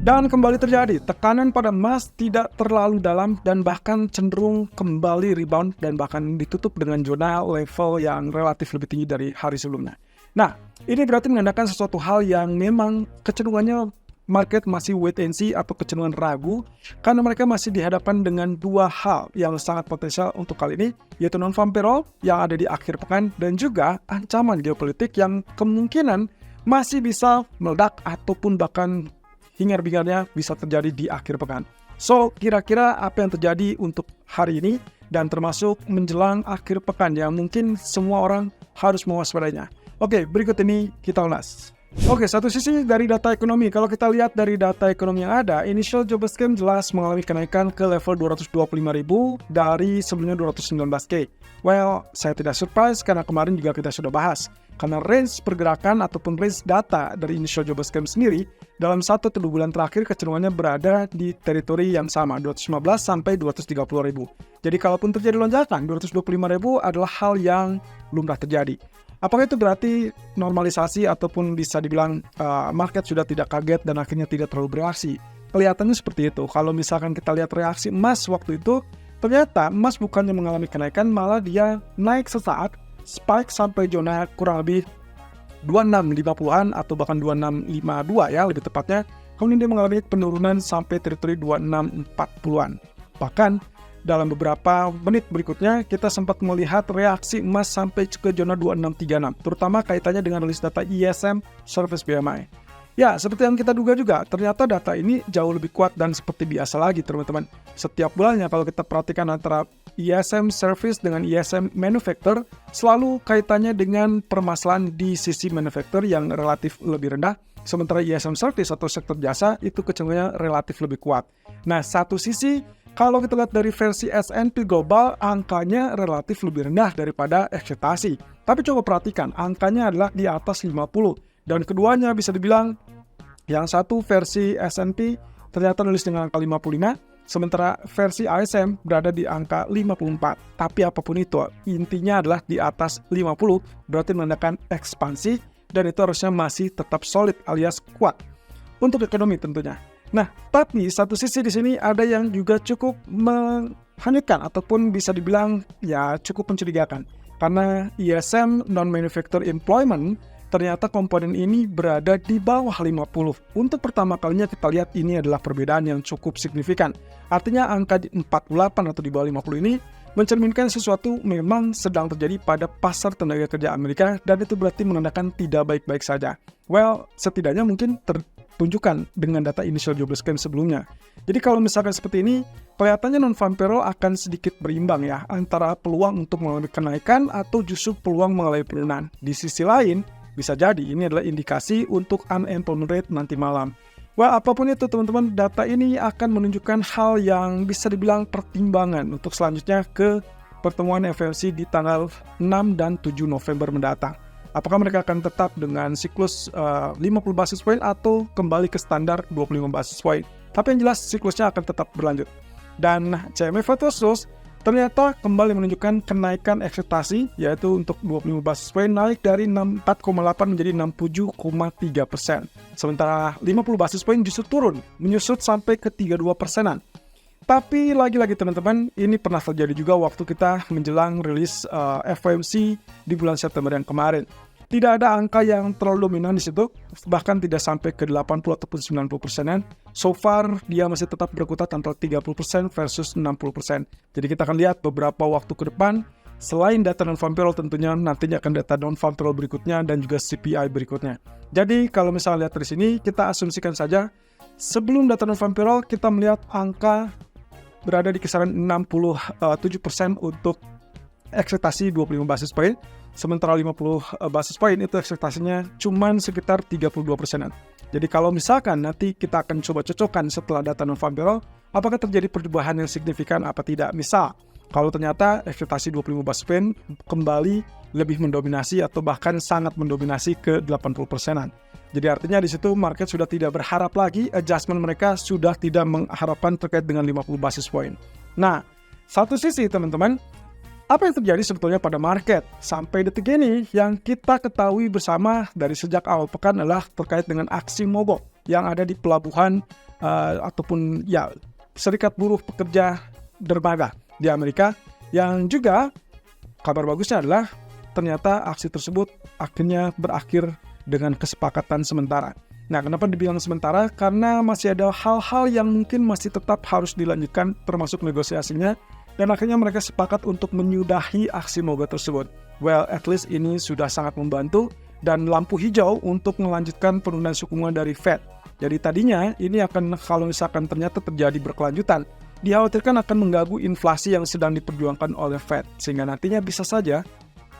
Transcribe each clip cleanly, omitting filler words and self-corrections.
Dan kembali terjadi, tekanan pada emas tidak terlalu dalam dan bahkan cenderung kembali rebound dan bahkan ditutup dengan zona level yang relatif lebih tinggi dari hari sebelumnya. Nah, ini berarti menandakan sesuatu hal yang memang kecenderungannya market masih wait and see atau kecenderungan ragu karena mereka masih dihadapkan dengan dua hal yang sangat potensial untuk kali ini, yaitu non-farm payroll yang ada di akhir pekan dan juga ancaman geopolitik yang kemungkinan masih bisa meledak ataupun bahkan hingar-bingarnya bisa terjadi di akhir pekan. So, kira-kira apa yang terjadi untuk hari ini dan termasuk menjelang akhir pekan yang mungkin semua orang harus mewaspadainya. Oke, berikut ini kita ulas. Oke, satu sisi dari data ekonomi. Kalau kita lihat dari data ekonomi yang ada, initial jobless claim jelas mengalami kenaikan ke level 225.000 dari sebelumnya 219K. Well, saya tidak surprise karena kemarin juga kita sudah bahas. Karena range pergerakan ataupun range data dari initial jobless claim sendiri dalam 1-2 bulan terakhir kecenderungannya berada di teritori yang sama, 215 sampai 230.000. Jadi kalaupun terjadi lonjakan, 225.000 adalah hal yang lumrah terjadi. Apakah itu berarti normalisasi ataupun bisa dibilang market sudah tidak kaget dan akhirnya tidak terlalu bereaksi? Kelihatannya seperti itu. Kalau misalkan kita lihat reaksi emas waktu itu, ternyata emas bukannya mengalami kenaikan, malah dia naik sesaat, spike sampai zona kurang lebih 2650-an atau bahkan 2652 ya lebih tepatnya. Kemudian dia mengalami penurunan sampai teritori 2640-an. Bahkan dalam beberapa menit berikutnya, kita sempat melihat reaksi emas sampai ke zona 2636, terutama kaitannya dengan rilis data ISM Service BMI. Ya, seperti yang kita duga juga, ternyata data ini jauh lebih kuat dan seperti biasa lagi, teman-teman. Setiap bulannya, kalau kita perhatikan antara ISM Service dengan ISM Manufacture, selalu kaitannya dengan permasalahan di sisi manufacture yang relatif lebih rendah, sementara ISM Service atau sektor jasa itu kecenderungannya relatif lebih kuat. Nah, satu sisi, kalau kita lihat dari versi S&P Global, angkanya relatif lebih rendah daripada ekspektasi. Tapi coba perhatikan, angkanya adalah di atas 50. Dan keduanya bisa dibilang, yang satu versi S&P ternyata nulis dengan angka 55, sementara versi ISM berada di angka 54. Tapi apapun itu, intinya adalah di atas 50, berarti menandakan ekspansi, dan itu harusnya masih tetap solid alias kuat. Untuk ekonomi tentunya. Nah, tapi satu sisi di sini ada yang juga cukup menghanyutkan ataupun bisa dibilang ya cukup mencurigakan. Karena ISM non-manufacturing employment ternyata komponen ini berada di bawah 50. Untuk pertama kalinya kita lihat ini adalah perbedaan yang cukup signifikan. Artinya angka di 48 atau di bawah 50 ini mencerminkan sesuatu memang sedang terjadi pada pasar tenaga kerja Amerika dan itu berarti menandakan tidak baik-baik saja. Well, setidaknya mungkin tunjukkan dengan data initial jobless claim sebelumnya. Jadi kalau misalkan seperti ini, kelihatannya non-farm payroll akan sedikit berimbang ya, antara peluang untuk mengalami kenaikan atau justru peluang mengalami penurunan. Di sisi lain, bisa jadi ini adalah indikasi untuk unemployment rate nanti malam. Wah, apapun itu teman-teman, data ini akan menunjukkan hal yang bisa dibilang pertimbangan untuk selanjutnya ke pertemuan FOMC di tanggal 6 dan 7 November mendatang. Apakah mereka akan tetap dengan siklus 50 basis point atau kembali ke standar 25 basis point. Tapi yang jelas siklusnya akan tetap berlanjut. Dan CME Futures ternyata kembali menunjukkan kenaikan ekspektasi, yaitu untuk 25 basis point naik dari 4,8 menjadi 67,3%. Sementara 50 basis point justru turun, menyusut sampai ke 32%. Tapi lagi-lagi teman-teman, ini pernah terjadi juga waktu kita menjelang rilis FOMC di bulan September yang kemarin. Tidak ada angka yang terlalu dominan di situ, bahkan tidak sampai ke 80 ataupun 90%-an. So far, dia masih tetap berkutat antara 30% versus 60%. Jadi kita akan lihat beberapa waktu ke depan, selain data non-farm payroll tentunya nantinya akan data non-farm payroll berikutnya dan juga CPI berikutnya. Jadi kalau misalnya lihat dari sini, kita asumsikan saja, sebelum data non-farm payroll, kita melihat angka berada di kisaran 67% untuk ekspektasi 25 basis point, sementara 50 basis point itu ekspektasinya cuman sekitar 32%-an. Jadi kalau misalkan nanti kita akan coba cocokkan setelah data non-farm payroll, apakah terjadi perubahan yang signifikan apa tidak? Misal, kalau ternyata ekspektasi 25 basis point kembali lebih mendominasi atau bahkan sangat mendominasi ke 80%-an. Jadi artinya di situ market sudah tidak berharap lagi, adjustment mereka sudah tidak mengharapkan terkait dengan 50 basis point. Nah, satu sisi teman-teman, apa yang terjadi sebetulnya pada market sampai detik ini yang kita ketahui bersama dari sejak awal pekan adalah terkait dengan aksi mogok yang ada di pelabuhan ataupun ya serikat buruh pekerja dermaga di Amerika, yang juga kabar bagusnya adalah ternyata aksi tersebut akhirnya berakhir dengan kesepakatan sementara. Nah, kenapa dibilang sementara? Karena masih ada hal-hal yang mungkin masih tetap harus dilanjutkan, termasuk negosiasinya, dan akhirnya mereka sepakat untuk menyudahi aksi mogok tersebut. Well, at least ini sudah sangat membantu, dan lampu hijau untuk melanjutkan penurunan suku bunga dari Fed. Jadi tadinya ini akan, kalau misalkan ternyata terjadi berkelanjutan, dikhawatirkan akan mengganggu inflasi yang sedang diperjuangkan oleh Fed, sehingga nantinya bisa saja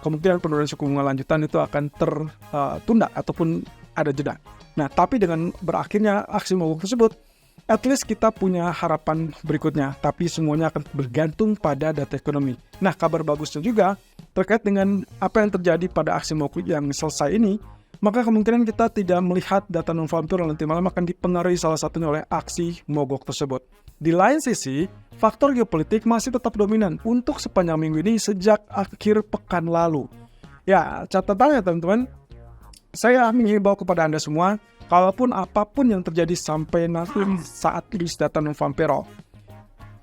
kemungkinan penurunan suku bunga lanjutan itu akan tertunda ataupun ada jeda. Nah, tapi dengan berakhirnya aksi mogok tersebut, at least kita punya harapan berikutnya, tapi semuanya akan bergantung pada data ekonomi. Nah, kabar bagusnya juga terkait dengan apa yang terjadi pada aksi mogok yang selesai ini, maka kemungkinan kita tidak melihat data non-farm payroll nanti malam akan dipengaruhi salah satunya oleh aksi mogok tersebut. Di lain sisi, faktor geopolitik masih tetap dominan untuk sepanjang minggu ini sejak akhir pekan lalu. Ya, catatannya teman-teman, saya menghimbau kepada Anda semua, kalaupun apapun yang terjadi sampai nanti saat rilis data non-farm payroll,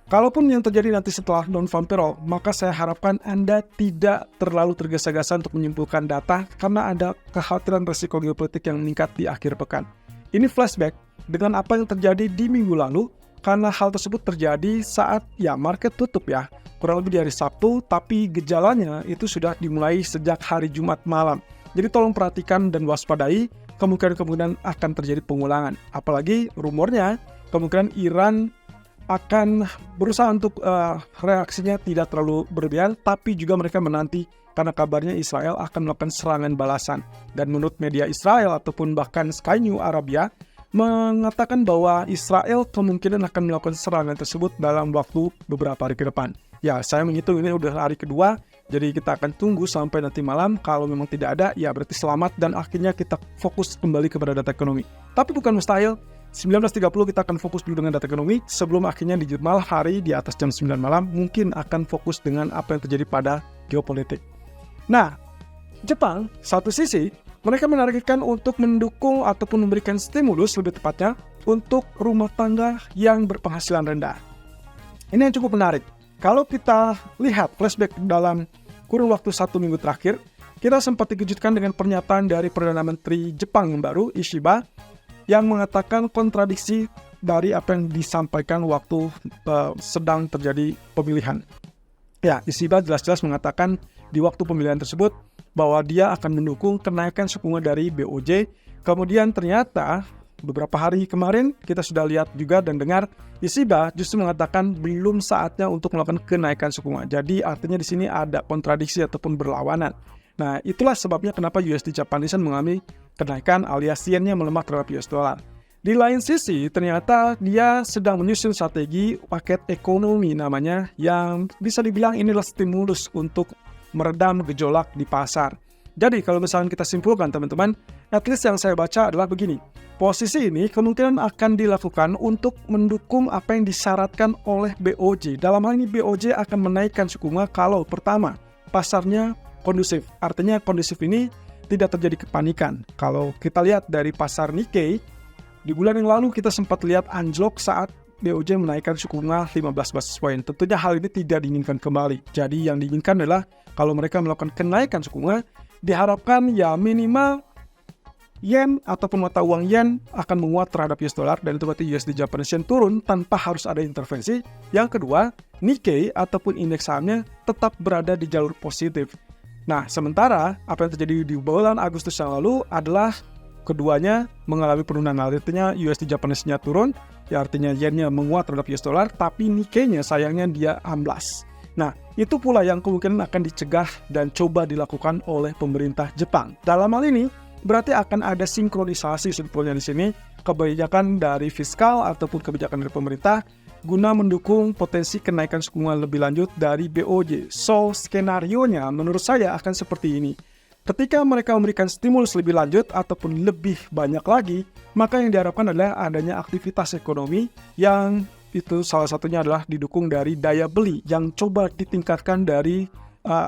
kalaupun yang terjadi nanti setelah non-farm payroll, maka saya harapkan Anda tidak terlalu tergesa-gesa untuk menyimpulkan data karena ada kekhawatiran risiko geopolitik yang meningkat di akhir pekan. Ini flashback dengan apa yang terjadi di minggu lalu, karena hal tersebut terjadi saat market tutup kurang lebih di hari Sabtu, tapi gejalanya itu sudah dimulai sejak hari Jumat malam. Jadi tolong perhatikan dan waspadai kemungkinan akan terjadi pengulangan. Apalagi rumornya kemungkinan Iran akan berusaha untuk reaksinya tidak terlalu berlebihan, tapi juga mereka menanti karena kabarnya Israel akan melakukan serangan balasan. Dan menurut media Israel ataupun bahkan Sky News Arabia mengatakan bahwa Israel kemungkinan akan melakukan serangan tersebut dalam waktu beberapa hari ke depan. Ya, saya menghitung ini udah hari kedua, jadi kita akan tunggu sampai nanti malam. Kalau memang tidak ada, ya berarti selamat dan akhirnya kita fokus kembali kepada data ekonomi. Tapi bukan mustahil, 19.30 kita akan fokus dulu dengan data ekonomi sebelum akhirnya di malam hari di atas jam 9 malam mungkin akan fokus dengan apa yang terjadi pada geopolitik. Nah, Jepang, satu sisi, mereka menargetkan untuk mendukung ataupun memberikan stimulus lebih tepatnya untuk rumah tangga yang berpenghasilan rendah. Ini yang cukup menarik. Kalau kita lihat flashback dalam kurun waktu 1 minggu terakhir, kita sempat dikejutkan dengan pernyataan dari Perdana Menteri Jepang yang baru, Ishiba, yang mengatakan kontradiksi dari apa yang disampaikan waktu sedang terjadi pemilihan. Ya, Ishiba jelas-jelas mengatakan di waktu pemilihan tersebut bahwa dia akan mendukung kenaikan suku bunga dari BOJ. Kemudian ternyata beberapa hari kemarin kita sudah lihat juga dan dengar Ishiba justru mengatakan belum saatnya untuk melakukan kenaikan suku bunga. Jadi artinya di sini ada kontradiksi ataupun berlawanan. Nah, itulah sebabnya kenapa USD Japanese mengalami kenaikan alias yen-nya melemah terhadap US dollar. Di lain sisi, ternyata dia sedang menyusun strategi paket ekonomi namanya yang bisa dibilang inilah stimulus untuk meredam gejolak di pasar. Jadi kalau misalnya kita simpulkan teman-teman, at least yang saya baca adalah begini. Posisi ini kemungkinan akan dilakukan untuk mendukung apa yang disyaratkan oleh BOJ. Dalam hal ini BOJ akan menaikkan suku bunga kalau pertama, pasarnya kondusif. Artinya kondusif ini tidak terjadi kepanikan. Kalau kita lihat dari pasar Nikkei, di bulan yang lalu kita sempat lihat anjlok saat BOJ menaikkan suku bunga 15 basis point. Tentunya hal ini tidak diinginkan kembali. Jadi yang diinginkan adalah kalau mereka melakukan kenaikan suku bunga, diharapkan ya minimal yen ataupun mata uang yen akan menguat terhadap US dollar dan itu berarti USD Japanese yen turun tanpa harus ada intervensi. Yang kedua, Nikkei ataupun indeks sahamnya tetap berada di jalur positif. Nah, sementara apa yang terjadi di bulan Agustus yang lalu adalah keduanya mengalami penurunan. Artinya USD Japanese-nya turun, ya artinya yen-nya menguat terhadap US dollar, tapi Nikkei-nya sayangnya dia amblas. Nah, itu pula yang kemungkinan akan dicegah dan coba dilakukan oleh pemerintah Jepang. Dalam hal ini, berarti akan ada sinkronisasi sebetulnya di sini kebijakan dari fiskal ataupun kebijakan dari pemerintah guna mendukung potensi kenaikan suku bunga lebih lanjut dari BOJ. So, skenarionya menurut saya akan seperti ini. Ketika mereka memberikan stimulus lebih lanjut ataupun lebih banyak lagi, maka yang diharapkan adalah adanya aktivitas ekonomi yang itu salah satunya adalah didukung dari daya beli yang coba ditingkatkan dari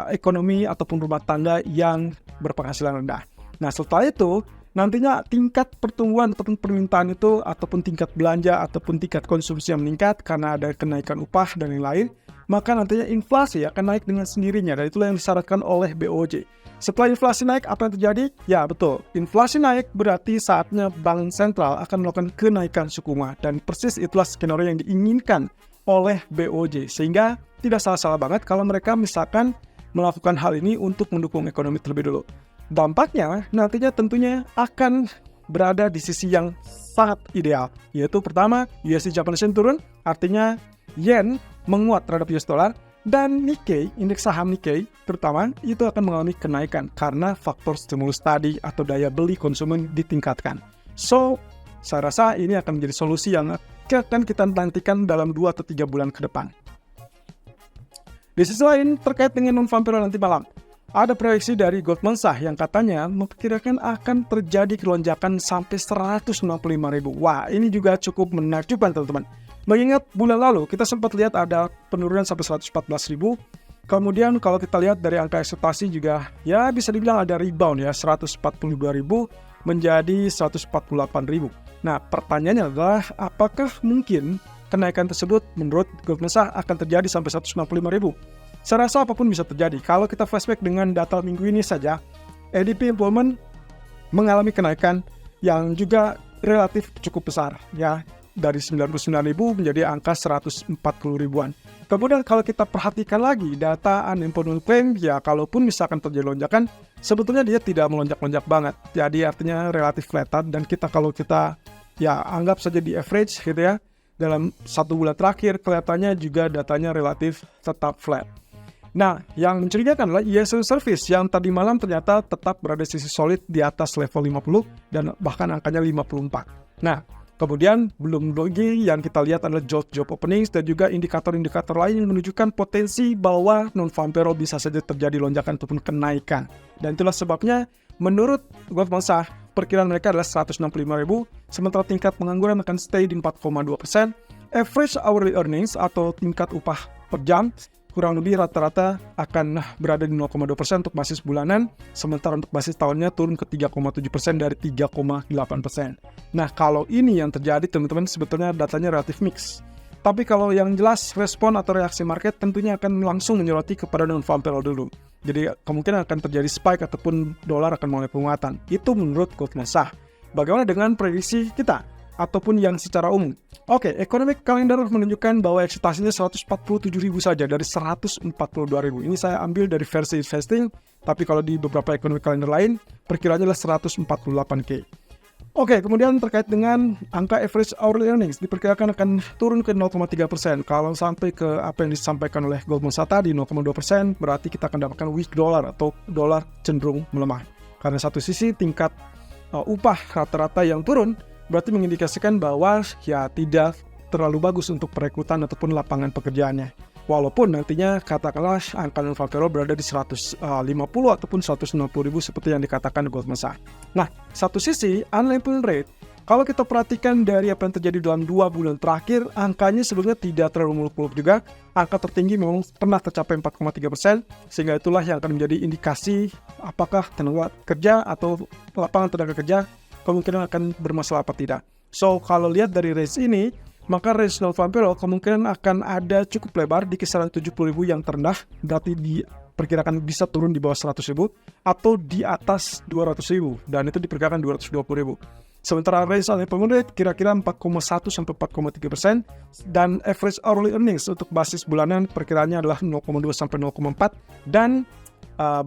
ekonomi ataupun rumah tangga yang berpenghasilan rendah. Nah, setelah itu nantinya tingkat pertumbuhan ataupun permintaan itu, ataupun tingkat belanja ataupun tingkat konsumsi yang meningkat karena ada kenaikan upah dan lain-lain, maka nantinya inflasi akan naik dengan sendirinya, dan itulah yang disyaratkan oleh BOJ. Setelah inflasi naik, apa yang terjadi? Ya betul, inflasi naik berarti saatnya bank sentral akan melakukan kenaikan suku bunga, dan persis itulah skenario yang diinginkan oleh BOJ, sehingga tidak salah-salah banget kalau mereka misalkan melakukan hal ini untuk mendukung ekonomi terlebih dulu. Dampaknya nantinya tentunya akan berada di sisi yang sangat ideal, yaitu pertama, USD Japanese Yen turun, artinya yen menguat terhadap US dollar, dan Nikkei, indeks saham Nikkei terutama, itu akan mengalami kenaikan karena faktor stimulus tadi atau daya beli konsumen ditingkatkan. So, saya rasa ini akan menjadi solusi yang akan kita nantikan dalam 2 atau 3 bulan ke depan. Di sisi lain, terkait dengan non-farm payroll nanti malam, ada proyeksi dari Goldman Sachs yang katanya memperkirakan akan terjadi kelonjakan sampai 165.000. Wah, ini juga cukup menakjubkan teman-teman. Mengingat bulan lalu kita sempat lihat ada penurunan sampai 114.000. Kemudian kalau kita lihat dari angka ekspektasi juga ya bisa dibilang ada rebound ya, 142.000 menjadi 148.000. Nah, pertanyaannya adalah apakah mungkin kenaikan tersebut menurut Goldman Sachs akan terjadi sampai 165.000? Saya rasa apapun bisa terjadi. Kalau kita flashback dengan data minggu ini saja, ADP employment mengalami kenaikan yang juga relatif cukup besar, ya, dari 99.000 menjadi angka 140.000-an. Kemudian kalau kita perhatikan lagi data unemployment claim, ya kalaupun misalkan terjadi lonjakan, sebetulnya dia tidak melonjak-lonjak banget. Jadi artinya relatif flat, dan kalau kita ya anggap saja di average gitu ya, dalam 1 bulan terakhir kelihatannya juga datanya relatif tetap flat. Nah, yang mencurigakan adalah ESL service yang tadi malam ternyata tetap berada di sisi solid di atas level 50 dan bahkan angkanya 54. Nah, kemudian belum lagi yang kita lihat adalah job openings dan juga indikator-indikator lain yang menunjukkan potensi bahwa non-farm payroll bisa saja terjadi lonjakan ataupun kenaikan. Dan itulah sebabnya menurut Goldman Sachs, perkiraan mereka adalah 165.000, sementara tingkat pengangguran akan stay di 4,2%, average hourly earnings atau tingkat upah per jam kurang lebih rata-rata akan berada di 0,2% untuk basis bulanan, sementara untuk basis tahunnya turun ke 3,7% dari 3,8%. Nah, kalau ini yang terjadi teman-teman, sebetulnya datanya relatif mix. Tapi kalau yang jelas respon atau reaksi market tentunya akan langsung menyoroti kepada non-farm payroll dulu. Jadi kemungkinan akan terjadi spike ataupun dolar akan mulai penguatan. Itu menurut Goldman Sachs. Bagaimana dengan prediksi kita ataupun yang secara umum? Oke, economic calendar menunjukkan bahwa ekspektasinya 147.000 saja dari 142.000. Ini saya ambil dari versi investing, tapi kalau di beberapa economic calendar lain, perkiraannya adalah 148K. Oke, kemudian terkait dengan angka average hourly earnings, diperkirakan akan turun ke 0,3%. Kalau sampai ke apa yang disampaikan oleh Goldman Sachs tadi, 0,2%, berarti kita akan dapatkan weak dollar atau dolar cenderung melemah. Karena satu sisi tingkat upah rata-rata yang turun, berarti mengindikasikan bahwa ya tidak terlalu bagus untuk perekrutan ataupun lapangan pekerjaannya. Walaupun nantinya katakanlah angka non-farm payroll berada di 150 ataupun 160.000 seperti yang dikatakan Goldman Sachs. Nah, satu sisi unemployment rate, kalau kita perhatikan dari apa yang terjadi dalam 2 bulan terakhir, angkanya sebenarnya tidak terlalu muluk-muluk juga. Angka tertinggi memang pernah tercapai 4,3%, sehingga itulah yang akan menjadi indikasi apakah tenaga kerja atau lapangan tenaga kerja kemungkinan akan bermasalah apa tidak. So, kalau lihat dari range ini, maka range non-farm payroll kemungkinan akan ada cukup lebar di kisaran 70.000 yang terendah, berarti diperkirakan bisa turun di bawah 100.000 atau di atas 200.000, dan itu diperkirakan 220.000. Sementara range unemployment rate kira-kira 4,1 sampai 4,3%, dan average hourly earnings untuk basis bulanan perkiraannya adalah 0,2 sampai 0,4, dan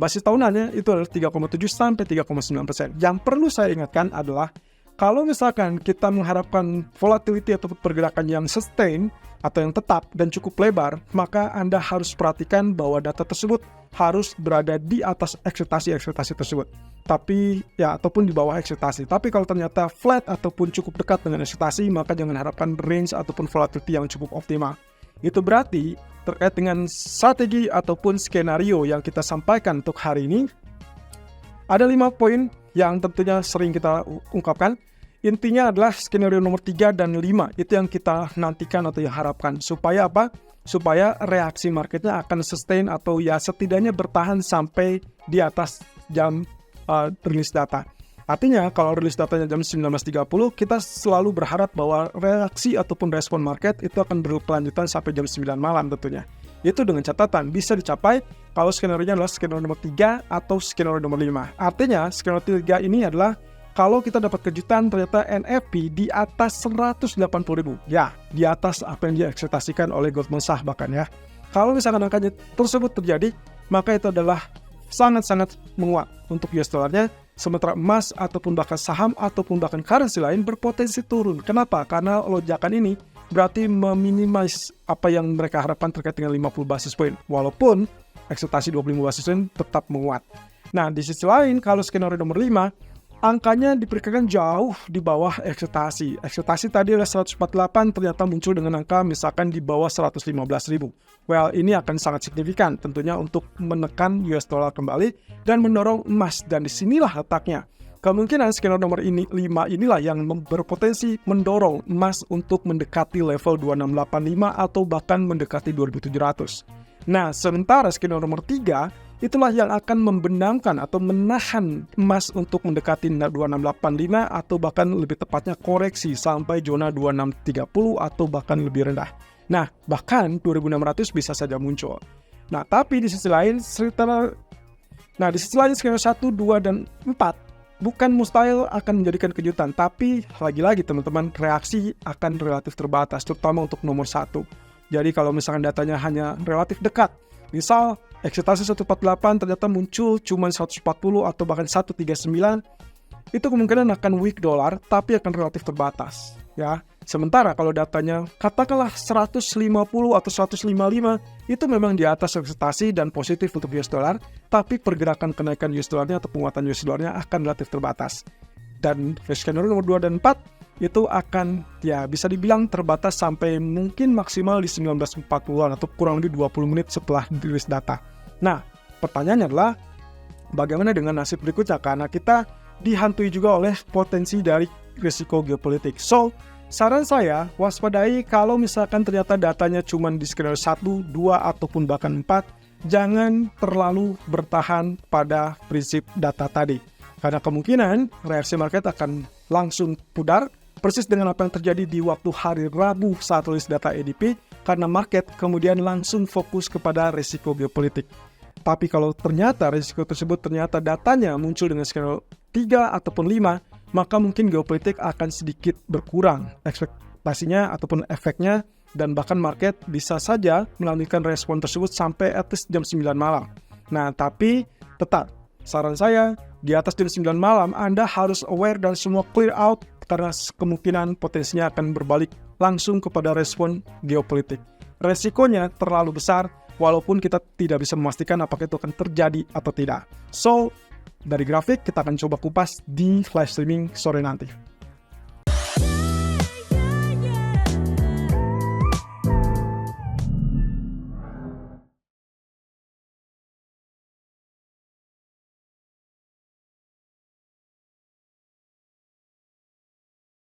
basis tahunannya itu adalah 3,7 sampai 3,9%. Yang perlu saya ingatkan adalah kalau misalkan kita mengharapkan volatility atau pergerakan yang sustain atau yang tetap dan cukup lebar, maka Anda harus perhatikan bahwa data tersebut harus berada di atas ekspektasi tersebut. Tapi ya ataupun di bawah ekspektasi. Tapi kalau ternyata flat ataupun cukup dekat dengan ekspektasi, maka jangan harapkan range ataupun volatility yang cukup optimal. Itu berarti terkait dengan strategi ataupun skenario yang kita sampaikan untuk hari ini, ada 5 poin yang tentunya sering kita ungkapkan. Intinya adalah skenario nomor 3 dan 5, itu yang kita nantikan atau yang harapkan. Supaya apa? Supaya reaksi marketnya akan sustain atau ya setidaknya bertahan sampai di atas jam rilis data. Artinya, kalau rilis datanya jam 19.30, kita selalu berharap bahwa reaksi ataupun respon market itu akan berkelanjutan sampai jam 9 malam tentunya. Itu dengan catatan bisa dicapai kalau skenario-nya adalah skenario nomor 3 atau skenario nomor 5. Artinya, skenario 3 ini adalah kalau kita dapat kejutan ternyata NFP di atas 180.000. Ya, di atas apa yang diekspektasikan oleh Goldman Sachs bahkan ya. Kalau misalkan angkanya tersebut terjadi, maka itu adalah sangat-sangat menguat untuk US dollarnya, sementara emas ataupun bahkan saham ataupun bahkan currency lain berpotensi turun. Kenapa? Karena lonjakan ini berarti meminimize apa yang mereka harapkan terkait dengan 50 basis point, walaupun ekspektasi 25 basis point tetap menguat. Nah, di sisi lain, kalau skenario nomor 5, angkanya diperkirakan jauh di bawah ekspektasi. Ekspektasi tadi adalah 148, ternyata muncul dengan angka misalkan di bawah 115.000. Well, ini akan sangat signifikan tentunya untuk menekan US dollar kembali dan mendorong emas, dan disinilah letaknya. Kemungkinan skenario nomor 5 inilah yang berpotensi mendorong emas untuk mendekati level 2685 atau bahkan mendekati 2700. Nah, sementara skenario nomor 3 itulah yang akan membenamkan atau menahan emas untuk mendekati 2685 atau bahkan lebih tepatnya koreksi sampai zona 2630 atau bahkan lebih rendah. Nah, bahkan 2600 bisa saja muncul. Nah, tapi di sisi lain skenario 1, 2, dan 4 bukan mustahil akan menjadikan kejutan, tapi lagi-lagi teman-teman, reaksi akan relatif terbatas, terutama untuk nomor 1. Jadi kalau misalkan datanya hanya relatif dekat, misal ekspektasi 148 ternyata muncul cuma 140 atau bahkan 139, itu kemungkinan akan weak dollar, tapi akan relatif terbatas. Ya, sementara kalau datanya katakanlah 150 atau 155, itu memang di atas ekspektasi dan positif untuk US dollar, tapi pergerakan kenaikan US dollarnya atau penguatan US dollarnya akan relatif terbatas. Dan skenario nomor 2 dan 4 itu akan ya bisa dibilang terbatas sampai mungkin maksimal di 19.40-an atau kurang lebih 20 menit setelah rilis data. Nah, pertanyaannya adalah bagaimana dengan nasib berikutnya, karena kita dihantui juga oleh potensi dari risiko geopolitik. So, saran saya waspadai kalau misalkan ternyata datanya cuma di skenario 1, 2, ataupun bahkan 4, jangan terlalu bertahan pada prinsip data tadi. Karena kemungkinan reaksi market akan langsung pudar, persis dengan apa yang terjadi di waktu hari Rabu saat rilis data ADP, karena market kemudian langsung fokus kepada risiko geopolitik. Tapi kalau ternyata risiko tersebut ternyata datanya muncul dengan skenario 3 ataupun 5, maka mungkin geopolitik akan sedikit berkurang ekspektasinya ataupun efeknya, dan bahkan market bisa saja melanjutkan respon tersebut sampai at least jam 9 malam. Nah, tapi tetap saran saya, di atas jam 9 malam Anda harus aware dan semua clear out, karena kemungkinan potensinya akan berbalik langsung kepada respon geopolitik. Resikonya terlalu besar, walaupun kita tidak bisa memastikan apakah itu akan terjadi atau tidak. So, dari grafik kita akan coba kupas di live streaming sore nanti.